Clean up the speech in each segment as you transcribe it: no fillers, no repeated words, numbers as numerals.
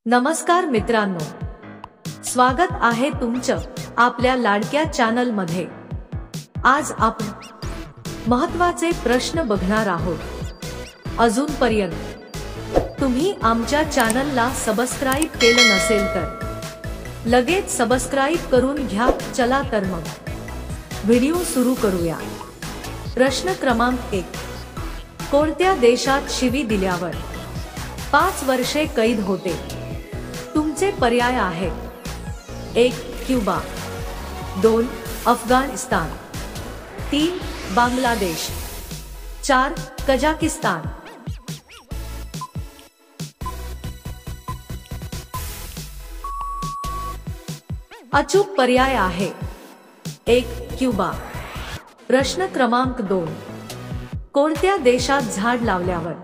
नमस्कार मित्रांनो, स्वागत आहे तुमचं आपल्या लाडक्या चॅनल मध्ये। आज आपण महत्त्वाचे प्रश्न बघणार आहोत। अजूनपर्यंत तुम्ही आमच्या चॅनलला सबस्क्राइब केलं नसेल तर लगेच सबस्क्राइब करून घ्या। चला तर मग व्हिडिओ सुरू करूया। प्रश्न क्रमांक 1, कोणत्या देशात शिवी दिल्यावर 5 वर्षे कैद होते? तुमचे पर्याय आहेत: 1 क्युबा, 2 अफगाणिस्तान, 3 बांगलादेश, 4 कझाकिस्तान। अचूक पर्याय आहे 1 क्युबा। प्रश्न क्रमांक 2, कोणत्या देशात झाड लावल्यावर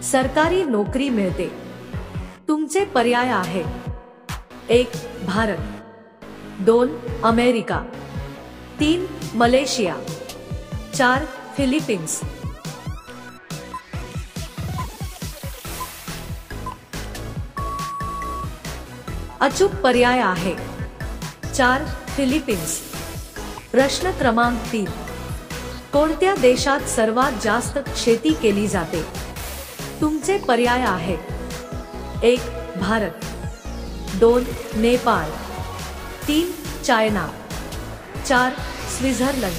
सरकारी नोकरी मिळते? तुमचे पर्याय आहेत: 1 भारत, 2 अमेरिका, 3 मलेशिया, 4 फिलिपिन्स। अचूक पर्याय आहे 4 फिलिपिन्स। प्रश्न क्रमांक 3, कोणत्या देशात सर्वात जास्त शेती केली जाते? तुमचे पर्याय आहेत: 1 भारत, 2 नेपाळ, 3 चायना, 4 स्वित्झर्लंड।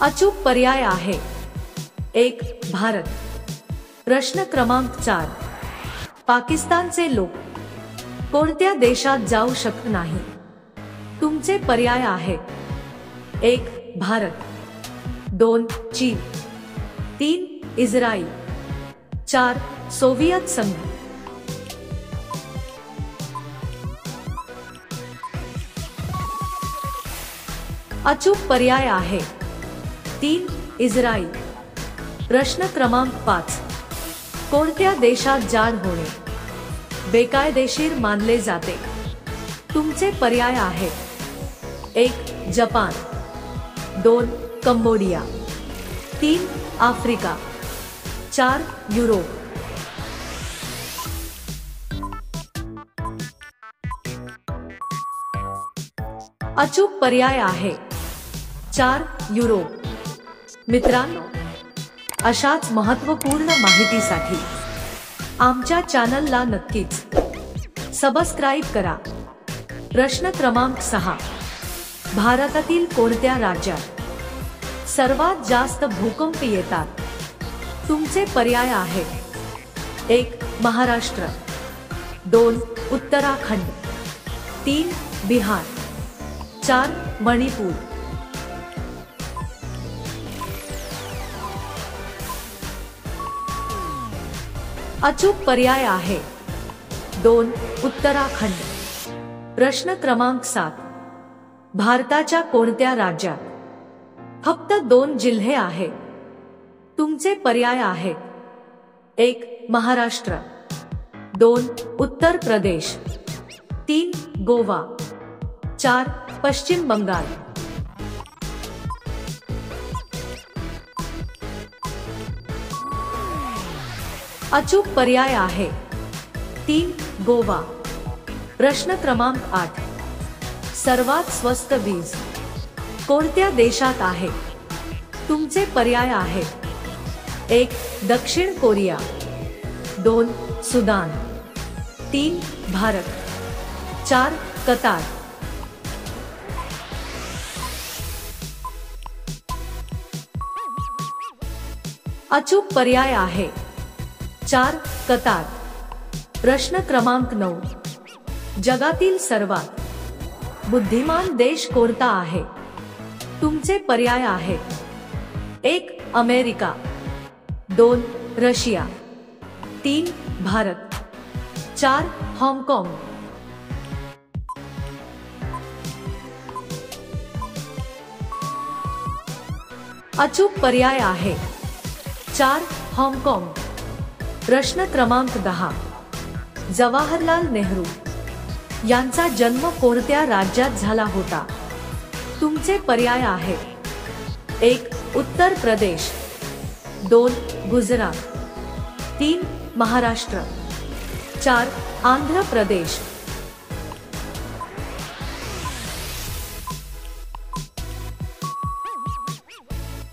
अचूक पर्याय आहे 1 भारत। प्रश्न क्रमांक 4, पाकिस्तानचे लोक कोणत्या देशात जाऊ शकत नाही? तुमचे पर्याय आहेत: 1 भारत, 2 चीन, 3 इस्रायल, 4 सोव्हिएत संघ। अचूक पर्याय आहे 3 इस्रायल। प्रश्न क्रमांक 5, कोणत्या देशात जाड होणे बेकायदेशीर मानले जाते? तुमचे पर्याय आहेत: 1 जपान, 2 कंबोडिया, 3 आफ्रिका, 4 युरोप। अचूक पर्याय आहे 4 युरोप। मित्रांनो, अशाच महत्त्वपूर्ण माहितीसाठी आमच्या चॅनलला नक्कीच सबस्क्राइब करा। प्रश्न क्रमांक 6, भारतातील कोणत्या राज्यात सर्वात जास्त भूकंप येतात? तुमचे पर्याय आहेत: 1 महाराष्ट्र, 2 उत्तराखंड, 3 बिहार, 4 मणिपूर। अचूक पर्याय आहे 2 उत्तराखंड। प्रश्न क्रमांक 7, भारताच्या कोणत्या राज्यात फक्त 2 जिल्हे आहेत? तुमचे पर्याय आहेत: 1 महाराष्ट्र, 2 उत्तर प्रदेश, 3 गोवा, 4 पश्चिम बंगाल। अचूक पर्याय आहे 3 गोवा। प्रश्न क्रमांक 8, सर्वात स्वस्त वीज कोणत्या देशात आहे? तुमचे पर्याय आहेत: 1 दक्षिण कोरिया, 2 सुदान, 3 भारत, 4 कतार। अचूक पर्याय आहे 4 कतार। प्रश्न क्रमांक 9, जगातील सर्वात बुद्धिमान देश कोणता आहे? तुमचे पर्याय आहेत: 1 अमेरिका, 2 रशिया, 3 भारत, 4 हाँगकाँग। अचूक पर्याय आहे 4 हाँगकाँग। प्रश्न क्रमांक 10, जवाहरलाल नेहरू यांचा जन्म कोणत्या राज्यात झाला होता? तुमचे पर्याय आहेत: 1 उत्तर प्रदेश, 2 गुजरात, 3 महाराष्ट्र, 4 आंध्र प्रदेश।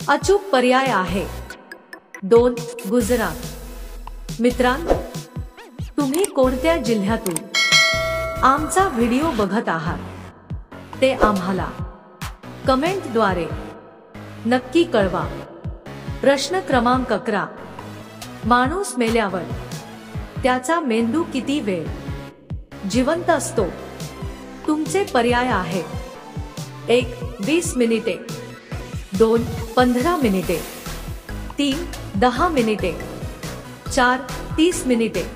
अचूक पर्याय आहे 2 गुजरात। मित्रांनो, तुम्ही कोणत्या जिल्ह्यातून आमचा व्हिडिओ बघत आहात ते आम्हाला कमेंटद्वारे नक्की कळवा। प्रश्न क्रमांक 11, माणूस मेल्यावर त्याचा मेंदू किती वेळ जिवंत असतो? तुमचे पर्याय आहेत 1 20 मिनिटे, 2 15 मिनिटे, 3 10 मिनिटे, 4 30 मिनिटे।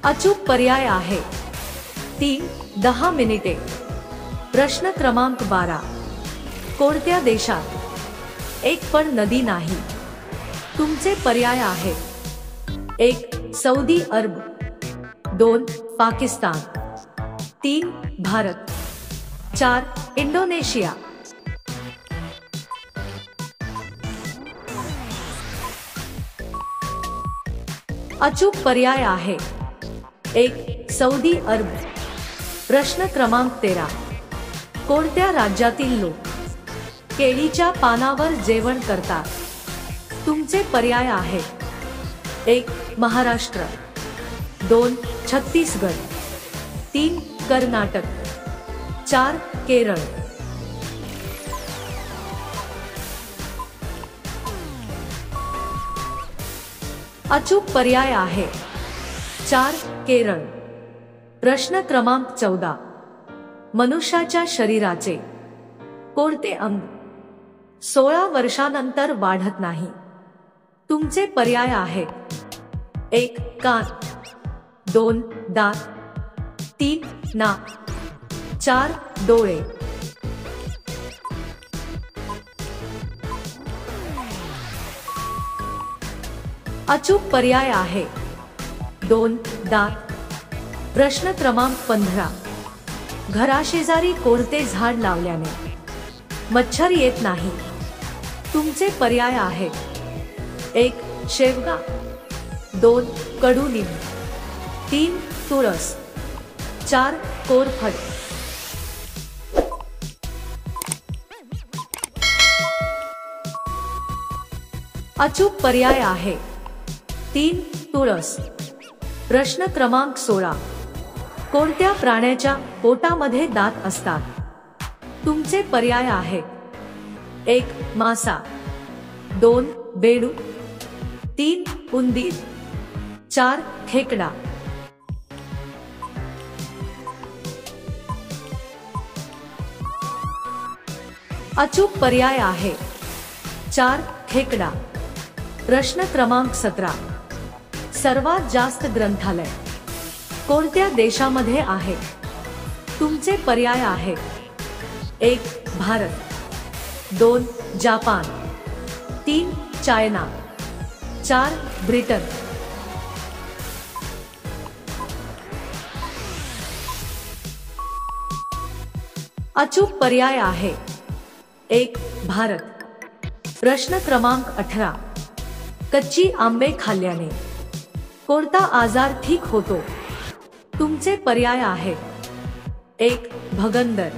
अचूक पर्याय आहे 3 10 मिनिटे। प्रश्न क्रमांक 12, कोणत्या देशात एक पण नदी नाही? तुमचे पर्याय आहेत 1 सौदी अरब, 2 पाकिस्तान, 3 भारत, 4 इंडोनेशिया। अचूक पर्याय आहे 1 सौदी अरब। प्रश्न क्रमांक 13, कोणत्या राज्यातील लोक केळीच्या पानावर जेवण करतात? तुमचे पर्याय आहेत 1 महाराष्ट्र, 2 छत्तीसगड, 3 कर्नाटक, 4 केरळ। अचूक पर्याय आहे 4 केरळ। प्रश्न क्रमांक 14, मनुष्याच्या शरीराचे कोणते अंग 16 वर्षानंतर वाढत नाही? तुमचे पर्याय आहेत 1 कान, 2 दात, 3 नाक, 4 डोळे। अचूक पर्याय आहे 2 दात। प्रश्न क्रमांक 15, घराशेजारी कोणते झाड लावल्याने मच्छर येत नाही? तुमचे पर्याय आहेत 1 शेवगा, 2 कडुलिंब, 3 तुळस, 4 कोरफड। अचूक पर्याय आहे 3 तुळस। प्रश्न क्रमांक 16, कोणत्या प्राण्याच्या पोटामध्ये दात असतात? तुमचे पर्याय आहेत 1 मासा, 2 बेडूक, 3 उंदीर, 4 खेकडा। अचूक पर्याय आहे 4 खेकडा। प्रश्न क्रमांक 17, सर्वात जास्त ग्रंथालय कोणत्या देशामध्ये आहे? तुमचे पर्याय आहेत 1 भारत, 2 जापान, 3 चायना, 4 ब्रिटन। अचूक पर्याय आहे 1 भारत। प्रश्न क्रमांक 18, कच्ची आंबे खाल्ल्याने कोणता आजार ठीक होतो? तुमचे पर्याय आहेत 1 भगंदर,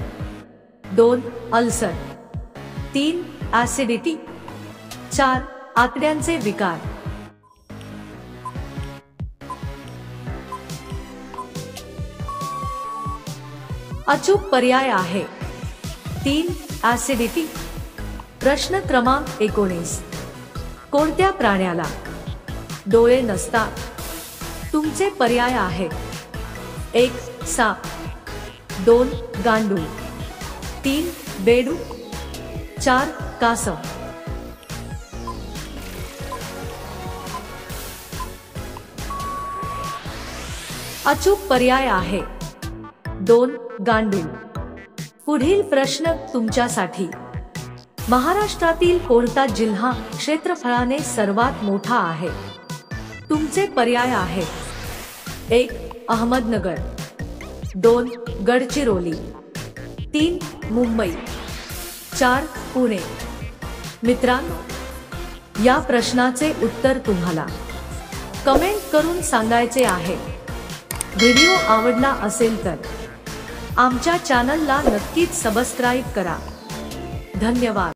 2 अल्सर, 3 ऍसिडिटी, 4 आतड्यांचे विकार। अचूक पर्याय आहे 3 ऍसिडिटी। प्रश्न क्रमांक 19, कोणत्या प्राण्याला डोळे नसतात? तुमचे पर्याय आहेत 1 साप, 2 गांडूळ, 3 बेडूक, 4 कासव। अचूक पर्याय आहे 2 गांडूळ। पुढील प्रश्न तुमच्यासाठी, महाराष्ट्रातील कोणता जिल्हा क्षेत्रफळाने सर्वात मोठा आहे? तुमचे पर्याय आहेत 1 अहमदनगर, 2 गडचिरोली, 3 मुंबई, 4 पुणे। मित्रांनो, या प्रश्नाचे उत्तर तुम्हाला कमेंट करून सांगायचे आहे। व्हिडिओ आवडला असेल तर आमच्या चॅनलला नक्कीच सबस्क्राईब करा। धन्यवाद।